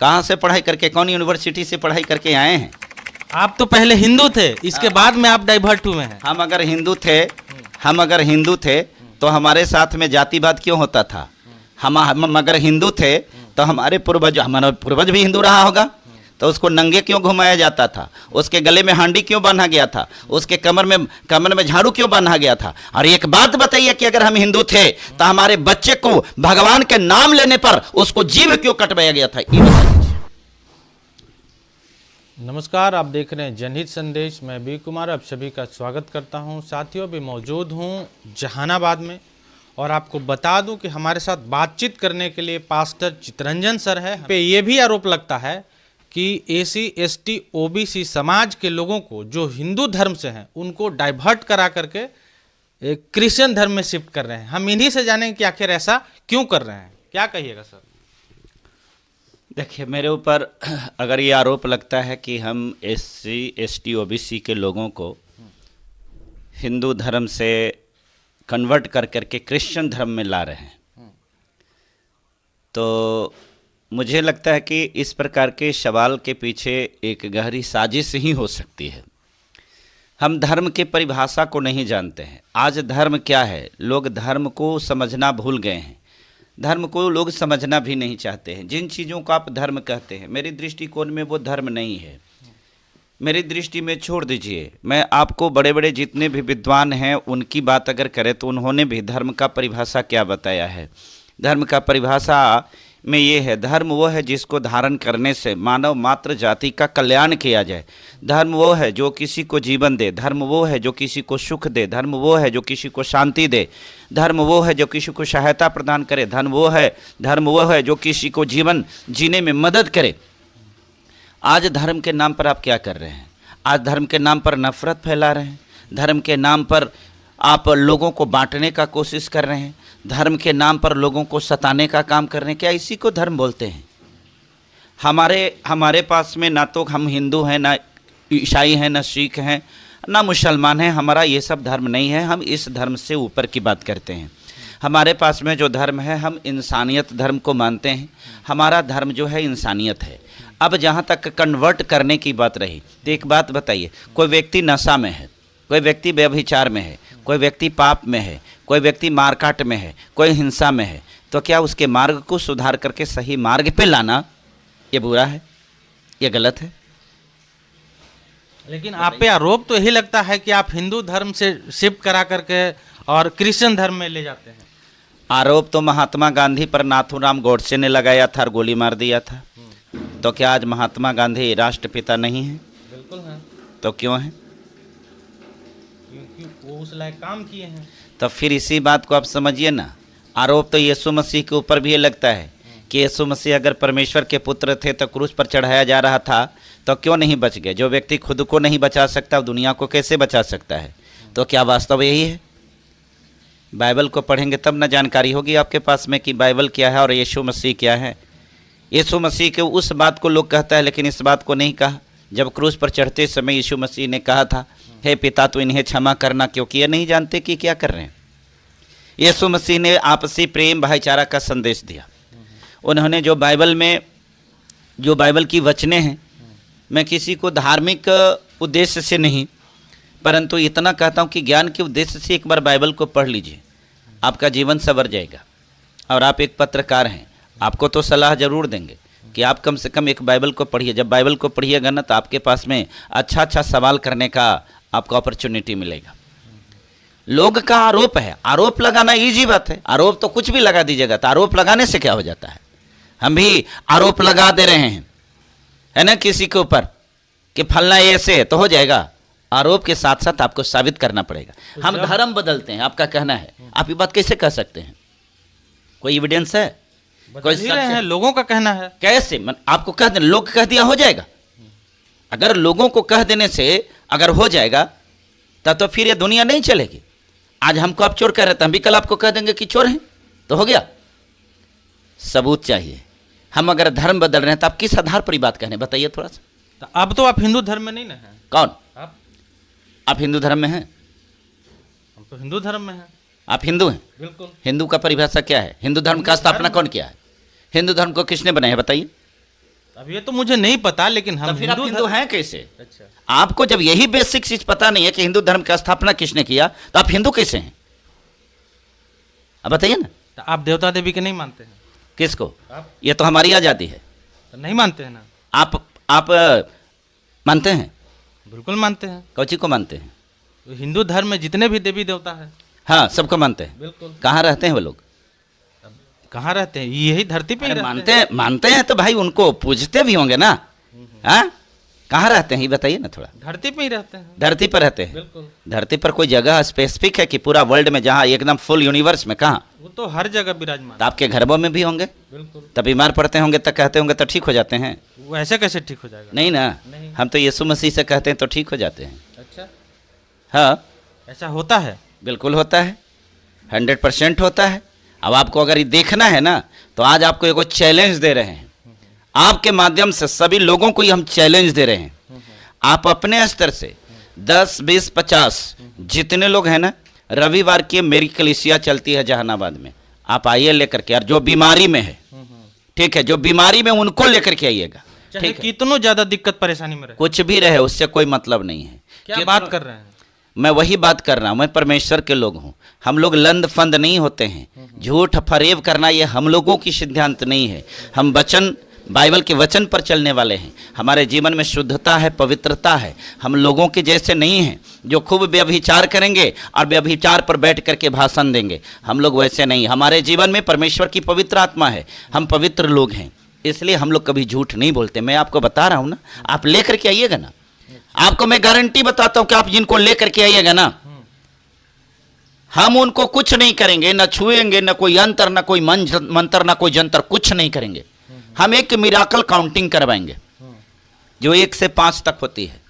कहाँ से पढ़ाई करके, कौन यूनिवर्सिटी से पढ़ाई करके आए हैं? आप तो पहले हिंदू थे, इसके बाद में आप डाइवर्ट हुए हैं। हम अगर हिंदू थे तो हमारे साथ में जातिवाद क्यों होता था? हम अगर हिंदू थे तो हमारा पूर्वज भी हिंदू रहा होगा, तो उसको नंगे क्यों घुमाया जाता था? उसके गले में हांडी क्यों बांधा गया था? उसके कमर में झाड़ू क्यों बांधा गया था? और एक बात बताइए कि अगर हम हिंदू थे तो हमारे बच्चे को भगवान के नाम लेने पर उसको जीभ क्यों कटवाया गया था? ये बताइए। नमस्कार, आप देख रहे हैं जनहित संदेश। मैं बी कुमार आप सभी का स्वागत करता हूं। साथियों, अभी मौजूद हूं जहानाबाद में और आपको बता दूं कि हमारे साथ बातचीत करने के लिए पास्टर चितरंजन सर है। पे ये भी आरोप लगता है कि एसी एसटी ओबीसी समाज के लोगों को जो हिंदू धर्म से हैं उनको डाइवर्ट करा करके एक क्रिश्चियन धर्म में शिफ्ट कर रहे हैं। हम इन्हीं से जानेंगे कि आखिर ऐसा क्यों कर रहे हैं। क्या कहिएगा सर? देखिए, मेरे ऊपर अगर ये आरोप लगता है कि हम एससी एसटी ओबीसी के लोगों को हिंदू धर्म से कन्वर्ट कर करके क्रिश्चियन धर्म में ला रहे हैं, तो मुझे लगता है कि इस प्रकार के सवाल के पीछे एक गहरी साजिश ही हो सकती है। हम धर्म के परिभाषा को नहीं जानते हैं। आज धर्म क्या है, लोग धर्म को समझना भूल गए हैं। धर्म को लोग समझना भी नहीं चाहते हैं। जिन चीज़ों को आप धर्म कहते हैं, मेरी दृष्टिकोण में वो धर्म नहीं है। मेरी दृष्टि में छोड़ दीजिए, मैं आपको बड़े बड़े जितने भी विद्वान हैं उनकी बात अगर करें तो उन्होंने भी धर्म का परिभाषा क्या बताया है। धर्म का परिभाषा में ये है, धर्म वो है जिसको धारण करने से मानव मात्र जाति का कल्याण किया जाए। धर्म वो है जो किसी को जीवन दे। धर्म वो है जो किसी को सुख दे। धर्म वो है जो किसी को शांति दे। धर्म वो है जो किसी को सहायता प्रदान करे। धर्म वो है जो किसी को जीवन जीने में मदद करे। आज धर्म के नाम पर आप क्या कर रहे हैं? आज धर्म के नाम पर नफरत फैला रहे हैं। धर्म के नाम पर आप लोगों को बांटने का कोशिश कर रहे हैं। धर्म के नाम पर लोगों को सताने का काम कर रहे हैं। क्या इसी को धर्म बोलते हैं? हमारे पास में ना तो हम हिंदू हैं, ना ईसाई हैं, ना सिख हैं, ना मुसलमान हैं। हमारा ये सब धर्म नहीं है। हम इस धर्म से ऊपर की बात करते हैं। हमारे पास में जो धर्म है, हम इंसानियत धर्म को मानते हैं। हमारा धर्म जो है इंसानियत है। अब जहाँ तक कन्वर्ट करने की बात रही, तो एक बात बताइए, कोई व्यक्ति नशा में है, कोई व्यक्ति व्यभिचार में है, कोई व्यक्ति पाप में है, कोई व्यक्ति मारकाट में है, कोई हिंसा में है, तो क्या उसके मार्ग को सुधार करके सही मार्ग पे लाना ये बुरा है? ये गलत है? लेकिन आप पे आरोप तो यही लगता है कि आप हिंदू धर्म से शिफ्ट करा करके और क्रिश्चियन धर्म में ले जाते हैं। आरोप तो महात्मा गांधी पर नाथूराम गोडसे ने लगाया था और गोली मार दिया था। तो क्या आज महात्मा गांधी राष्ट्रपिता नहीं है? बिल्कुल है। तो क्यों है? क्योंकि वो उस लायक काम किए हैं। तो फिर इसी बात को आप समझिए ना। आरोप तो यीशु मसीह के ऊपर भी ये लगता है कि यीशु मसीह अगर परमेश्वर के पुत्र थे तो क्रूस पर चढ़ाया जा रहा था, तो क्यों नहीं बच गए? जो व्यक्ति खुद को नहीं बचा सकता, दुनिया को कैसे बचा सकता है? तो क्या वास्तव यही है? बाइबल को पढ़ेंगे तब ना जानकारी होगी आपके पास में कि बाइबल क्या है और यीशु मसीह क्या है। यीशु मसीह के उस बात को लोग कहता है, लेकिन इस बात को नहीं कहा। जब क्रूस पर चढ़ते समय यीशु मसीह ने कहा था, हे पिता तू इन्हें क्षमा करना, क्योंकि ये नहीं जानते कि क्या कर रहे हैं। यीशु मसीह ने आपसी प्रेम भाईचारा का संदेश दिया। उन्होंने जो बाइबल की वचनें हैं, मैं किसी को धार्मिक उद्देश्य से नहीं, परंतु इतना कहता हूँ कि ज्ञान के उद्देश्य से एक बार बाइबल को पढ़ लीजिए, आपका जीवन संवर जाएगा। और आप एक पत्रकार हैं, आपको तो सलाह जरूर देंगे कि आप कम से कम एक बाइबल को पढ़िए। जब बाइबल को पढ़िएगा ना, तो आपके पास में अच्छा सवाल करने का आपको अपॉर्चुनिटी मिलेगा। लोग का आरोप है, आरोप लगाना इजी बात है। आरोप तो कुछ भी लगा दीजिएगा, तो आरोप लगाने से क्या हो जाता है? हम भी आरोप लगा दे रहे हैं, है ना, किसी के ऊपर कि फलना ऐसे तो हो जाएगा। आरोप के साथ साथ आपको साबित करना पड़ेगा। हम धर्म बदलते हैं, आपका कहना है। आप ये बात कैसे कह सकते हैं? कोई एविडेंस है? कोई सच है? लोगों का कहना है। कैसे? आपको कह देना, लोग कह दिया हो जाएगा? अगर लोगों को कह देने से अगर हो जाएगा तब तो फिर ये दुनिया नहीं चलेगी। आज हमको आप चोर कह रहे थे, हम भी कल आपको कह देंगे कि चोर हैं, तो हो गया। सबूत चाहिए। हम अगर धर्म बदल रहे हैं तो आप किस आधार पर बात कह रहे हैं बताइए थोड़ा सा। तो अब तो आप हिंदू धर्म में नहीं ना हैं। कौन? आप हिंदू धर्म में हैं? हम तो हिंदू धर्म में हैं। आप हिंदू हैं? बिल्कुल। हिंदू का परिभाषा क्या है? हिंदू धर्म का स्थापना कौन किया है? हिंदू धर्म को किसने बनाया है बताइए? अब ये तो मुझे नहीं पता, लेकिन हम तो फिर आप हिंदू हैं कैसे? अच्छा, आपको जब यही बेसिक चीज पता नहीं है कि हिंदू धर्म की स्थापना किसने किया, तो आप हिंदू कैसे हैं? अब बताइए ना। तो आप देवता देवी के नहीं मानते हैं? किसको? आप ये तो हमारी आजादी है। तो नहीं मानते हैं ना? आप मानते हैं? बिल्कुल मानते हैं। कौची को मानते हैं? तो हिंदू धर्म में जितने भी देवी देवता है, हाँ, सबको मानते हैं। बिल्कुल। कहाँ रहते हैं वो लोग? कहाँ रहते हैं? यही धरती पे ही अरे रहते हैं। मानते हैं तो भाई उनको पूजते भी होंगे ना। हाँ, कहाँ रहते हैं ये बताइए ना थोड़ा। धरती पे ही रहते हैं। धरती पर रहते हैं। बिल्कुल। धरती पर कोई जगह स्पेसिफिक है कि पूरा वर्ल्ड में, जहाँ एकदम फुल यूनिवर्स में? कहाँ? वो तो हर जगह विराजमान तो आपके घरों में भी होंगे, बिल्कुल। तब बीमार पड़ते होंगे, तब कहते होंगे तो ठीक हो जाते हैं। वो ऐसे कैसे ठीक हो जाएगा? नहीं ना, नहीं। हम तो यीशु मसीह से कहते हैं तो ठीक हो जाते हैं। अच्छा, हाँ, ऐसा होता है? बिल्कुल होता है, 100% होता है। अब आपको अगर ये देखना है ना, तो आज आपको एक चैलेंज दे रहे हैं। आपके माध्यम से सभी लोगों को ये हम चैलेंज दे रहे हैं। आप अपने स्तर से 10, 20, 50 जितने लोग हैं ना, रविवार की मेरी कलीसिया चलती है जहानाबाद में, आप आइए लेकर के। और जो बीमारी में है, ठीक है, जो बीमारी में उनको लेकर के आइएगा। चाहे ठीक है, कितनों ज्यादा दिक्कत परेशानी में रहे, कुछ भी रहे, उससे कोई मतलब नहीं है। क्या बात कर रहे हैं? मैं वही बात कर रहा हूँ, मैं परमेश्वर के लोग हूँ। हम लोग लंद फंद नहीं होते हैं। झूठ फरेब करना ये हम लोगों की सिद्धांत नहीं है। हम वचन, बाइबल के वचन पर चलने वाले हैं। हमारे जीवन में शुद्धता है, पवित्रता है। हम लोगों के जैसे नहीं हैं जो खूब व्यभिचार करेंगे और व्यभिचार पर बैठ करके भाषण देंगे। हम लोग वैसे नहीं। हमारे जीवन में परमेश्वर की पवित्र आत्मा है, हम पवित्र लोग हैं, इसलिए हम लोग कभी झूठ नहीं बोलते। मैं आपको बता रहा हूँ ना, आप लेकर के आइएगा ना। आपको मैं गारंटी बताता हूं कि आप जिनको लेकर के आइएगा ना, हम उनको कुछ नहीं करेंगे, न छुएंगे, न कोई अंतर, न कोई मंत्र, न कोई जंतर, कुछ नहीं करेंगे। हम एक मिराकल काउंटिंग करवाएंगे जो 1 से 5 तक होती है।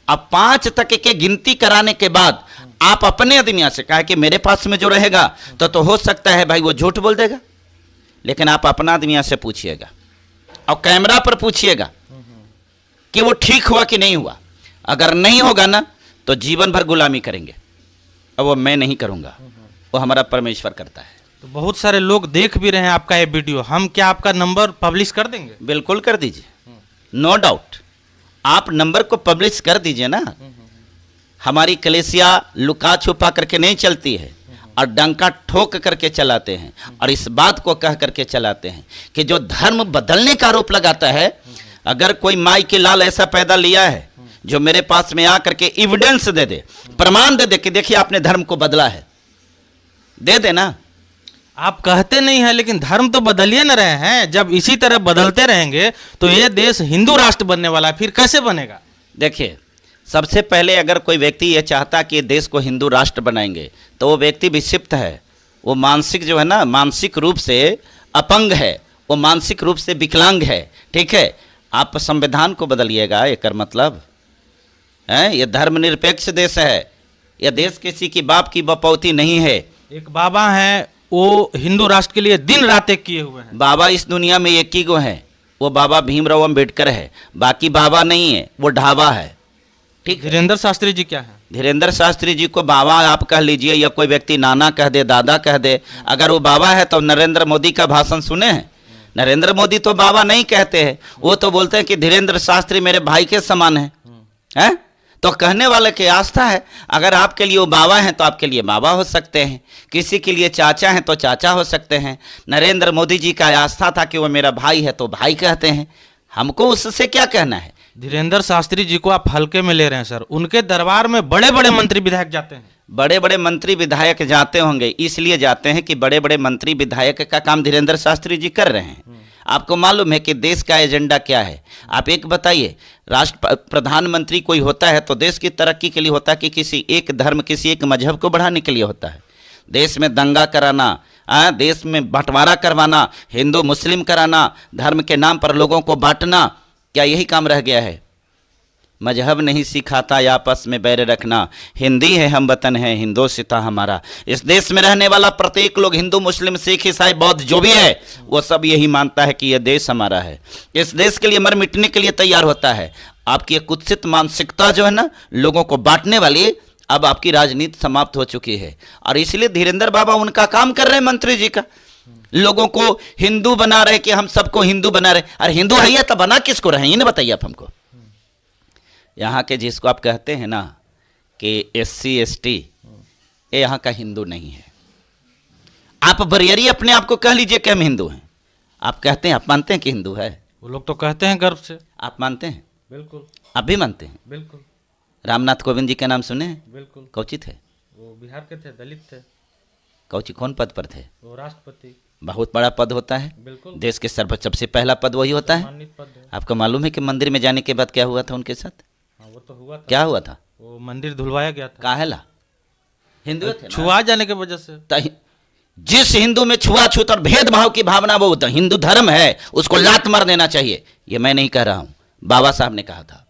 अब 5 तक के गिनती कराने के बाद आप अपने आदमिया से कहा कि मेरे पास में जो रहेगा तो हो सकता है भाई वो झूठ बोल देगा, लेकिन आप अपना आदमिया से पूछिएगा और कैमरा पर पूछिएगा कि वो ठीक हुआ कि नहीं हुआ। अगर नहीं होगा ना तो जीवन भर गुलामी करेंगे। अब वो मैं नहीं करूंगा, वो हमारा परमेश्वर करता है। तो बहुत सारे लोग देख भी रहे हैं आपका ये वीडियो, हम क्या आपका नंबर पब्लिश कर देंगे? बिल्कुल कर दीजिए, नो डाउट। आप नंबर को पब्लिश कर दीजिए ना। हमारी कलीसिया लुका छुपा करके नहीं चलती है और डंका ठोक करके चलाते हैं, और इस बात को कह करके चलाते हैं कि जो धर्म बदलने का आरोप लगाता है, अगर कोई माई के लाल ऐसा पैदा लिया है जो मेरे पास में आकर के एविडेंस दे दे, प्रमाण दे दे कि देखिए आपने धर्म को बदला है, दे देना। आप कहते नहीं है, लेकिन धर्म तो बदल ही न रहे हैं। जब इसी तरह बदलते रहेंगे तो ये देश हिंदू राष्ट्र बनने वाला है, फिर कैसे बनेगा? देखिए, सबसे पहले अगर कोई व्यक्ति ये चाहता कि देश को हिंदू राष्ट्र बनाएंगे तो वो व्यक्ति विक्षिप्त है, वो मानसिक जो है ना, मानसिक रूप से अपंग है, वो मानसिक रूप से विकलांग है। ठीक है, आप संविधान को बदलिएगा, एकर मतलब है ये धर्मनिरपेक्ष देश है, यह देश किसी की बाप की बपौती नहीं है। एक बाबा हैं, वो हिंदू राष्ट्र के लिए दिन रात एक किए हुए हैं। बाबा इस दुनिया में एक ही गो है, वो बाबा भीमराव अम्बेडकर है, बाकी बाबा नहीं है, वो ढाबा है। ठीक, धीरेन्द्र शास्त्री जी क्या है? धीरेन्द्र शास्त्री जी को बाबा आप कह लीजिए, या कोई व्यक्ति नाना कह दे, दादा कह दे। अगर वो बाबा है तो नरेंद्र मोदी का भाषण सुने हैं? नरेंद्र मोदी तो बाबा नहीं कहते हैं, वो तो बोलते हैं कि धीरेन्द्र शास्त्री मेरे भाई के समान है। हैं? तो कहने वाले की आस्था है। अगर आपके लिए वो बाबा हैं तो आपके लिए बाबा हो सकते हैं, किसी के लिए चाचा हैं तो चाचा हो सकते हैं। नरेंद्र मोदी जी का आस्था था कि वो मेरा भाई है तो भाई कहते हैं। हमको उससे क्या कहना है? धीरेन्द्र शास्त्री जी को आप हल्के में ले रहे हैं सर। उनके दरबार में बड़े बड़े मंत्री विधायक जाते हैं। बड़े बड़े मंत्री विधायक जाते होंगे, इसलिए जाते हैं कि बड़े बड़े मंत्री विधायक का काम धीरेन्द्र शास्त्री जी कर रहे हैं। आपको मालूम है कि देश का एजेंडा क्या है? आप एक बताइए, राष्ट्र प्रधानमंत्री कोई होता है तो देश की तरक्की के लिए होता है कि किसी एक धर्म, किसी एक मजहब को बढ़ाने के लिए होता है? देश में दंगा कराना, देश में बंटवारा करवाना, हिंदू मुस्लिम कराना, धर्म के नाम पर लोगों को बांटना, क्या यही काम रह गया है? मजहब नहीं सिखाता आपस में बैर रखना। हिंदी है हम वतन है, हिंदोसिता हमारा। इस देश में रहने वाला प्रत्येक लोग, हिंदू मुस्लिम सिख ईसाई बौद्ध जो भी है, वो सब यही मानता है कि यह देश हमारा है। इस देश के लिए मर मिटने के लिए तैयार होता है। आपकी एक कुत्सित मानसिकता जो है ना, लोगों को बांटने वाली, अब आपकी राजनीति समाप्त हो चुकी है। और इसलिए धीरेन्द्र बाबा उनका काम कर रहे हैं, मंत्री जी का। लोगों को हिंदू बना रहे कि हम सबको हिंदू बना रहे। अरे हिंदू है ये तो बना किसको रहे, ये नहीं बताइए आप हमको। यहाँ के जिसको आप कहते हैं ना कि SC ST, ये यहाँ का हिंदू नहीं है। आप बरियरी अपने आप को कह लीजिए कि हम हिंदू हैं। आप कहते हैं, आप मानते हैं कि हिंदू है? वो लोग तो कहते हैं गर्व से। आप मानते हैं? बिल्कुल। आप भी मानते हैं? बिल्कुल। रामनाथ कोविंद जी का नाम सुने हैं? बिल्कुल। कौची थे? वो बिहार के थे, दलित थे। कौची कौन पद पर थे? वो राष्ट्रपति। बहुत बड़ा पद होता है। बिल्कुल। देश के सबसे पहला पद वही होता है। सम्मानित पद है। आपको मालूम है कि मंदिर में जाने के बाद क्या हुआ था उनके साथ? हाँ, वो तो हुआ था। क्या हुआ था? वो मंदिर धुलवाया गया था। काहेला? हिंदू थे ना? छुआ जाने की वजह से। तो जिस हिंदू में छुआछूत और भेदभाव की भावना, वो तो हिंदू धर्म है, उसको लात मार देना चाहिए। ये मैं नहीं कह रहा हूं, बाबा साहब ने कहा था।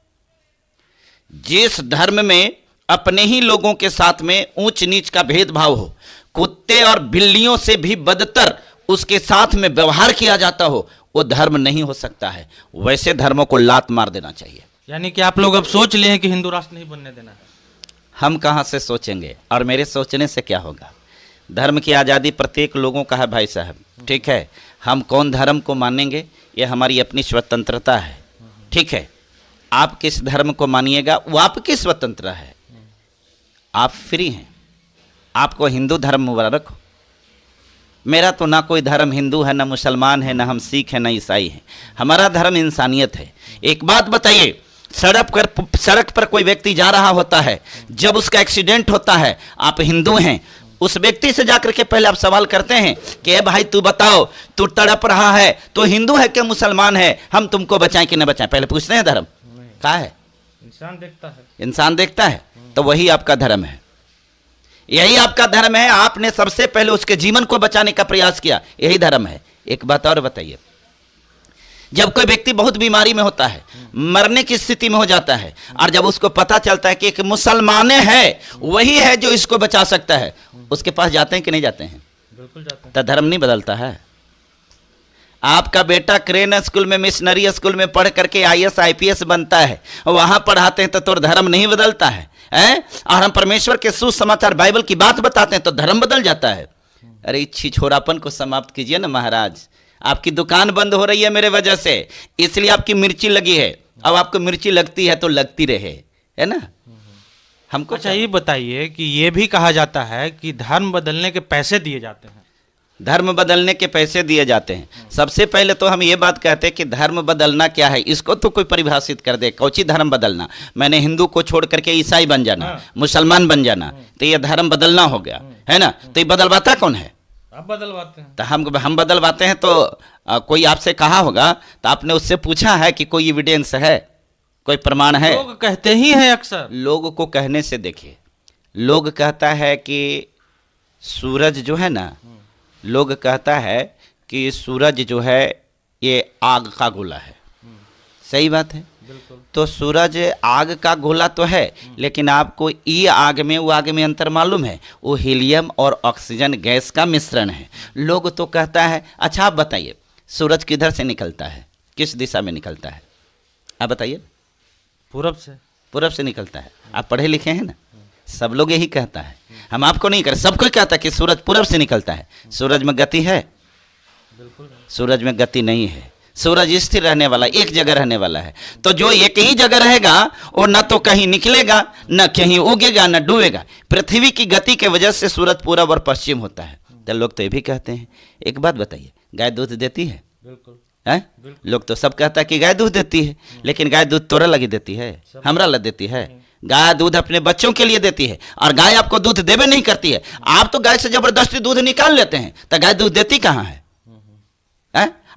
जिस धर्म में अपने ही लोगों के साथ में ऊंच नीच का भेदभाव हो, कुत्ते और बिल्लियों से भी बदतर उसके साथ में व्यवहार किया जाता हो, वो धर्म नहीं हो सकता है। वैसे धर्मों को लात मार देना चाहिए। यानी कि आप लोग अब सोच लिए हैं कि हिंदू राष्ट्र नहीं बनने देना है। हम कहां से सोचेंगे, और मेरे सोचने से क्या होगा? धर्म की आज़ादी प्रत्येक लोगों का है भाई साहब, ठीक है। हम कौन धर्म को मानेंगे ये हमारी अपनी स्वतंत्रता है, ठीक है। आप किस धर्म को मानिएगा वो आपकी स्वतंत्रता है, आप फ्री हैं। आपको हिंदू धर्म मुबारक हो। मेरा तो ना कोई धर्म हिंदू है, ना मुसलमान है, ना हम सिख हैं, ना ईसाई हैं। हमारा धर्म इंसानियत है। एक बात बताइए, सड़क पर कोई व्यक्ति जा रहा होता है, जब उसका एक्सीडेंट होता है, आप हिंदू हैं, उस व्यक्ति से जाकर के पहले आप सवाल करते हैं कि ए भाई तू बताओ, तू तड़प रहा है तो हिंदू है कि मुसलमान है, हम तुमको बचाएं कि न बचाएं? पहले पूछते हैं धर्म क्या है? इंसान देखता है। इंसान देखता है, तो वही आपका धर्म है, यही आपका धर्म है। आपने सबसे पहले उसके जीवन को बचाने का प्रयास किया, यही धर्म है। एक बात और बताइए, जब कोई व्यक्ति बहुत बीमारी में होता है, मरने की स्थिति में हो जाता है, और जब उसको पता चलता है कि एक मुसलमान है, वही है जो इसको बचा सकता है, उसके पास जाते हैं कि नहीं जाते हैं? बिल्कुल जाते हैं। तो धर्म नहीं बदलता है। आपका बेटा क्रेन स्कूल में, मिशनरी स्कूल में पढ़ करके IAS IPS बनता है, वहां पढ़ाते हैं तो धर्म नहीं बदलता है, हैं? और हम परमेश्वर के सुसमाचार बाइबल की बात बताते हैं तो धर्म बदल जाता है। अरे छिछोरापन को समाप्त कीजिए ना महाराज। आपकी दुकान बंद हो रही है मेरे वजह से, इसलिए आपकी मिर्ची लगी है। अब आपको मिर्ची लगती है तो लगती रहे, है ना? हमको अच्छा ये बताइए कि ये भी कहा जाता है कि धर्म बदलने के पैसे दिए जाते हैं। धर्म बदलने के पैसे दिए जाते हैं। सबसे पहले तो हम ये बात कहते हैं कि धर्म बदलना क्या है, इसको तो कोई परिभाषित कर दे। कौची धर्म बदलना? मैंने हिंदू को छोड़ करके ईसाई बन जाना, मुसलमान बन जाना, तो ये धर्म बदलना हो गया, है ना? तो ये बदलवाता कौन है? आप बदलवाते हैं। तो हम बदलवाते हैं। तो कोई आपसे कहा होगा तो आपने उससे पूछा है कि कोई एविडेंस है, कोई प्रमाण है? लोग कहते ही हैं अक्सर। लोग को कहने से देखिए, लोग कहता है कि सूरज जो है ना, लोग कहता है कि सूरज जो है ये आग का गोला है। सही बात है। बिल्कुल। तो सूरज आग का गोला तो है, लेकिन आपको ये आग में वो आग में अंतर मालूम है? वो हीलियम और ऑक्सीजन गैस का मिश्रण है। लोग तो कहता है, अच्छा आप बताइए सूरज किधर से निकलता है, किस दिशा में निकलता है? आप बताइए। पूरब से। पूरब से निकलता है। आप पढ़े लिखे हैं ना, सब लोग यही कहता है। हम आपको नहीं कर, सब कोई कहता है कि सूरज पूरब से निकलता है। सूरज में गति है? बिल्कुल। सूरज में गति नहीं है। सूरज स्थिर रहने वाला, एक जगह रहने वाला है। तो जो एक ही जगह रहेगा वो न तो कहीं निकलेगा, न कहीं उगेगा, न डूबेगा। पृथ्वी की गति के वजह से सूरज पूरब और पश्चिम होता है। तो लोग तो ये भी कहते हैं। एक बात बताइए, गाय दूध देती है? बिल्कुल। है? लोग तो सब कहता है कि गाय दूध देती है, लेकिन गाय दूध तोरा लगी देती है, हमरा लग देती है। गाय दूध अपने बच्चों के लिए देती है, और गाय आपको दूध देवे नहीं करती है। आप तो गाय से जबरदस्ती दूध निकाल लेते हैं, तो गाय दूध देती कहाँ है?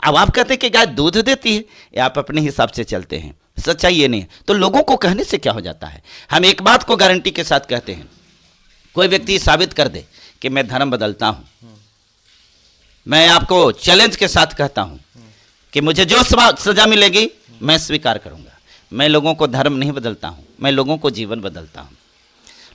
अब आप कहते हैं कि गाय दूध देती है, या आप अपने हिसाब से चलते हैं? सच्चाई ये नहीं है। तो लोगों को कहने से क्या हो जाता है? हम एक बात को गारंटी के साथ कहते हैं, कोई व्यक्ति साबित कर दे कि मैं धर्म बदलता हूं, मैं आपको चैलेंज के साथ कहता हूं कि मुझे जो सजा मिलेगी मैं स्वीकार करूंगा। मैं लोगों को धर्म नहीं बदलता हूं, मैं लोगों को जीवन बदलता हूं।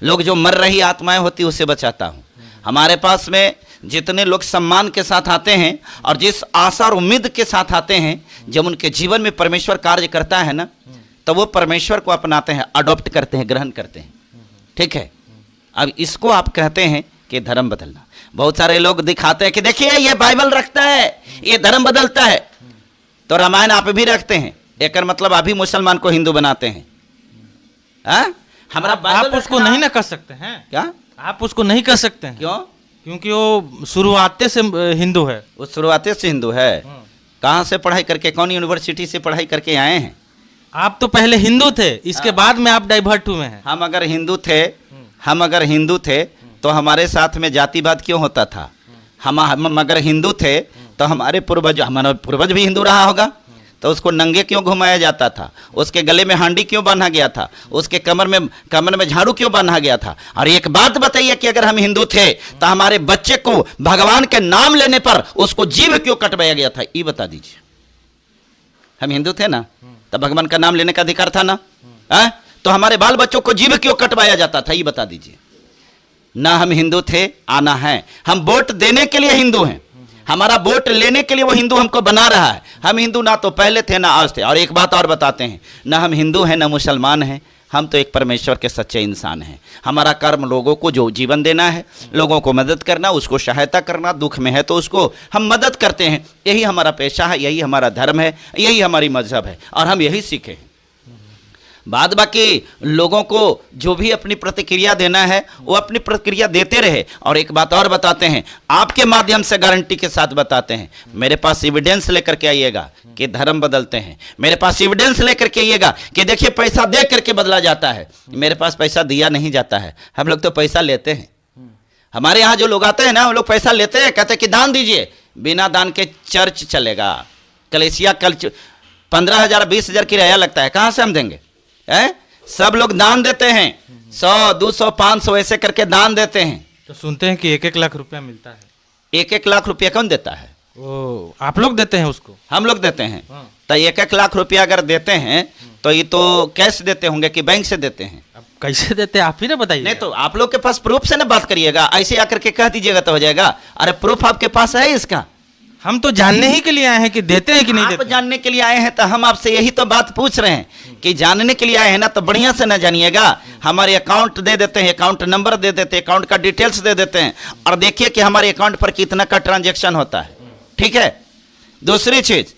लोग जो मर रही आत्माएं होती उसे बचाता हूं। हमारे पास में जितने लोग सम्मान के साथ आते हैं और जिस आशा और उम्मीद के साथ आते हैं, जब उनके जीवन में परमेश्वर कार्य करता है ना, तो वो परमेश्वर को अपनाते हैं, अडॉप्ट करते हैं, ग्रहण करते हैं। ठीक है। अब इसको आप कहते हैं कि धर्म बदलना। बहुत सारे लोग दिखाते हैं कि देखिए ये बाइबल रखता है, ये धर्म बदलता है, तो रामायण आप भी रखते हैं, एक मतलब आप भी मुसलमान को हिंदू बनाते हैं। हमारा आप उसको नहीं ना कर सकते हैं क्या? आप उसको नहीं कर सकते हैं। क्यों? क्योंकि वो शुरुआते से हिंदू है। वो शुरुआती से हिंदू है। कहाँ से पढ़ाई करके, कौन यूनिवर्सिटी से पढ़ाई करके आए हैं? आप तो पहले हिंदू थे, इसके बाद में आप डाइवर्ट हुए हैं। हम अगर हिंदू थे तो हमारे साथ में जातिवाद क्यों होता था? हम अगर हिंदू थे तो हमारा पूर्वज भी हिंदू रहा होगा, तो उसको नंगे क्यों घुमाया जाता था? उसके गले में हांडी क्यों बांधा गया था? उसके कमर में झाड़ू क्यों बांधा गया था? और एक बात बताइए कि अगर हम हिंदू थे तो हमारे बच्चे को भगवान के नाम लेने पर उसको जीभ क्यों कटवाया गया था? ये बता दीजिए। हम हिंदू थे ना, तब भगवान का नाम लेने का अधिकार था ना? तो हमारे बाल बच्चों को जीभ क्यों कटवाया जाता था? ये बता दीजिए। ना हम हिंदू थे, आना है। हम वोट देने के लिए हिंदू हैं, हमारा वोट लेने के लिए वो हिंदू हमको बना रहा है। हम हिंदू ना तो पहले थे ना आज थे। और एक बात और बताते हैं, ना हम हिंदू हैं ना मुसलमान हैं, हम तो एक परमेश्वर के सच्चे इंसान हैं। हमारा कर्म लोगों को जो जीवन देना है, लोगों को मदद करना, उसको सहायता करना, दुख में है तो उसको हम मदद करते हैं। यही हमारा पेशा है, यही हमारा धर्म है, यही हमारी मजहब है, और हम यही सीखे हैं। बाद बाकी लोगों को जो भी अपनी प्रतिक्रिया देना है वो अपनी प्रतिक्रिया देते रहे। और एक बात और बताते हैं, आपके माध्यम से गारंटी के साथ बताते हैं, मेरे पास एविडेंस लेकर के आइएगा कि धर्म बदलते हैं। मेरे पास एविडेंस लेकर के आइएगा कि देखिए पैसा दे करके बदला जाता है। मेरे पास पैसा दिया नहीं जाता है, हम लोग तो पैसा लेते हैं। हमारे यहाँ जो लोग आते हैं ना, वो लोग पैसा लेते हैं, कहते हैं कि दान दीजिए। बिना दान के चर्च चलेगा, कलेसिया 15,000 20,000 किराया लगता है, कहाँ से हम देंगे? सब लोग दान देते हैं, 100 200 500 ऐसे करके दान देते हैं। तो सुनते हैं कि 1-1 लाख रुपया मिलता है। 1-1 लाख रुपया कौन देता है? वो आप लोग देते हैं उसको? हम लोग देते हैं। तो 1-1 लाख रुपया अगर देते हैं तो ये तो कैश देते होंगे कि बैंक से देते हैं? अब कैसे देते हैं आप ही ना बताइए। नहीं तो आप लोग के पास प्रूफ से ना बात करिएगा, ऐसे आकर के कह दीजिएगा तो हो जाएगा। अरे प्रूफ आपके पास है इसका? हम तो जानने ही के लिए आए हैं कि देते हैं कि नहीं देते। आप जानने के लिए आए हैं तो हम आपसे यही तो बात पूछ रहे हैं कि जानने के लिए आए हैं ना, तो बढ़िया से ना जानिएगा। हमारे अकाउंट दे देते हैं, अकाउंट नंबर दे देते हैं, अकाउंट का डिटेल्स दे देते हैं, और देखिए कि हमारे अकाउंट पर कितना का ट्रांजैक्शन होता है। ठीक है। दूसरी चीज,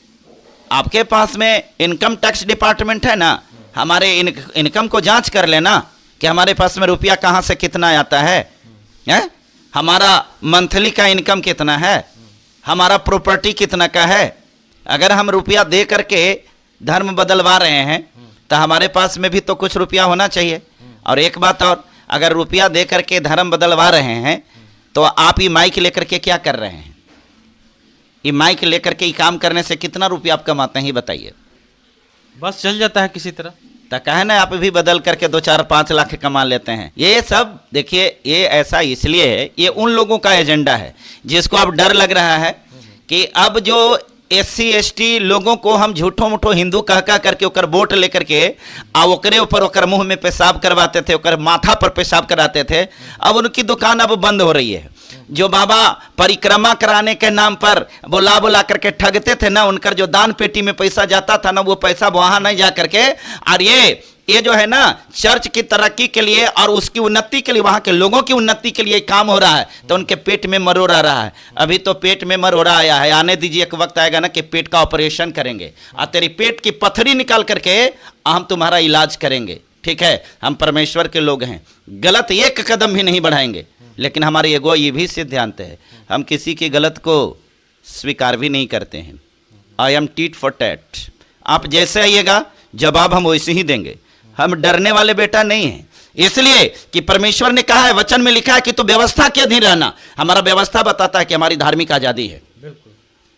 आपके पास में इनकम टैक्स डिपार्टमेंट है ना, हमारे इनकम को जांच कर लेना कि हमारे पास में रुपया कहाँ से कितना आता है, हमारा मंथली का इनकम कितना है, हमारा प्रॉपर्टी कितना का है। अगर हम रुपया दे करके धर्म बदलवा रहे हैं तो हमारे पास में भी तो कुछ रुपया होना चाहिए। और एक बात और, अगर रुपया दे करके धर्म बदलवा रहे हैं तो आप ये माइक लेकर के क्या कर रहे हैं? ये माइक लेकर के ये काम करने से कितना रुपया आप कमाते हैं, बताइए? बस चल जाता है किसी तरह। तो कहे ना, आप भी बदल करके 2-4-5 लाख कमा लेते हैं। ये सब देखिए, ये ऐसा इसलिए है, ये उन लोगों का एजेंडा है जिसको अब डर लग रहा है कि अब जो SC ST लोगों को हम झूठो मुठो हिंदू कह करके ओकर वोट लेकर के आ ओकरे ऊपर ओकर मुंह में पेशाब करवाते थे, ओकर माथा पर पेशाब कराते थे। अब उनकी दुकान अब बंद हो रही है। जो बाबा परिक्रमा कराने के नाम पर बुला बुला करके ठगते थे ना, उनका जो दान पेटी में पैसा जाता था ना, वो पैसा वहां नहीं जा करके, और ये जो है ना चर्च की तरक्की के लिए और उसकी उन्नति के लिए, वहां के लोगों की उन्नति के लिए काम हो रहा है। तो उनके पेट में मरोड़ा रहा है। अभी तो पेट में मरोड़ा आया है, आने दीजिए, एक वक्त आएगा ना कि पेट का ऑपरेशन करेंगे और तेरी पेट की पथरी निकाल करके हम तुम्हारा इलाज करेंगे। ठीक है, हम परमेश्वर के लोग हैं, गलत एक कदम भी नहीं बढ़ाएंगे। लेकिन हमारी एगो ये भी सिद्धांत है, हम किसी की गलत को स्वीकार भी नहीं करते हैं। I am tit for tat. आप जैसे आइएगा जवाब हम वैसे ही देंगे। हम डरने वाले बेटा नहीं हैं, इसलिए कि परमेश्वर ने कहा है, वचन में लिखा है कि तू व्यवस्था के अधीन रहना। हमारा व्यवस्था बताता है कि हमारी धार्मिक आजादी है।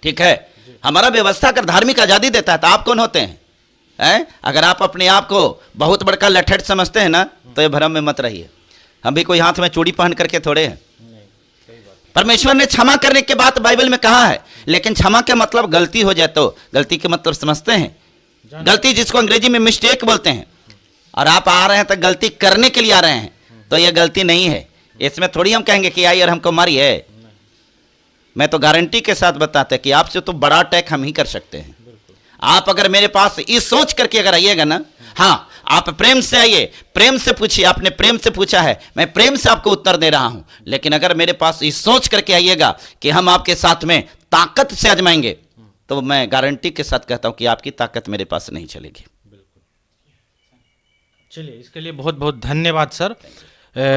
ठीक है, हमारा व्यवस्था अगर धार्मिक आजादी देता है तो आप कौन होते हैं? अगर आप अपने आप को बहुत बड़का लठेठ समझते हैं ना, तो ये भ्रम में मत रहिए। हम भी कोई हाथ में चूड़ी पहन करके थोड़े हैं। परमेश्वर ने क्षमा करने के बाद बाइबल में कहा है, लेकिन क्षमा के मतलब गलती हो जाए तो, गलती के मतलब समझते हैं? गलती जिसको अंग्रेजी में मिस्टेक बोलते हैं। और आप आ रहे हैं तो गलती करने के लिए आ रहे हैं, तो यह गलती नहीं है। इसमें थोड़ी हम कहेंगे कि आई और हमको मारिए। मैं तो गारंटी के साथ बताते कि आपसे तो बड़ा अटैक हम ही कर सकते हैं। आप अगर मेरे पास इस सोच करके अगर आइएगा ना, हाँ आप प्रेम से आइए, प्रेम से पूछिए, आपने प्रेम से पूछा है, मैं प्रेम से आपको उत्तर दे रहा हूं। लेकिन अगर मेरे पास ये सोच करके आइएगा कि हम आपके साथ में ताकत से आजमाएंगे, तो मैं गारंटी के साथ कहता हूं कि आपकी ताकत मेरे पास नहीं चलेगी। चलिए, इसके लिए बहुत बहुत धन्यवाद सर।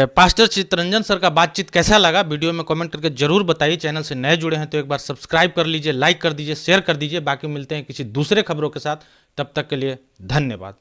पास्टर चित्तरंजन सर का बातचीत कैसा लगा वीडियो में कमेंट करके जरूर बताइए। चैनल से नए जुड़े हैं तो एक बार सब्सक्राइब कर लीजिए, लाइक कर दीजिए, शेयर कर दीजिए। बाकी मिलते हैं किसी दूसरे खबरों के साथ, तब तक के लिए धन्यवाद।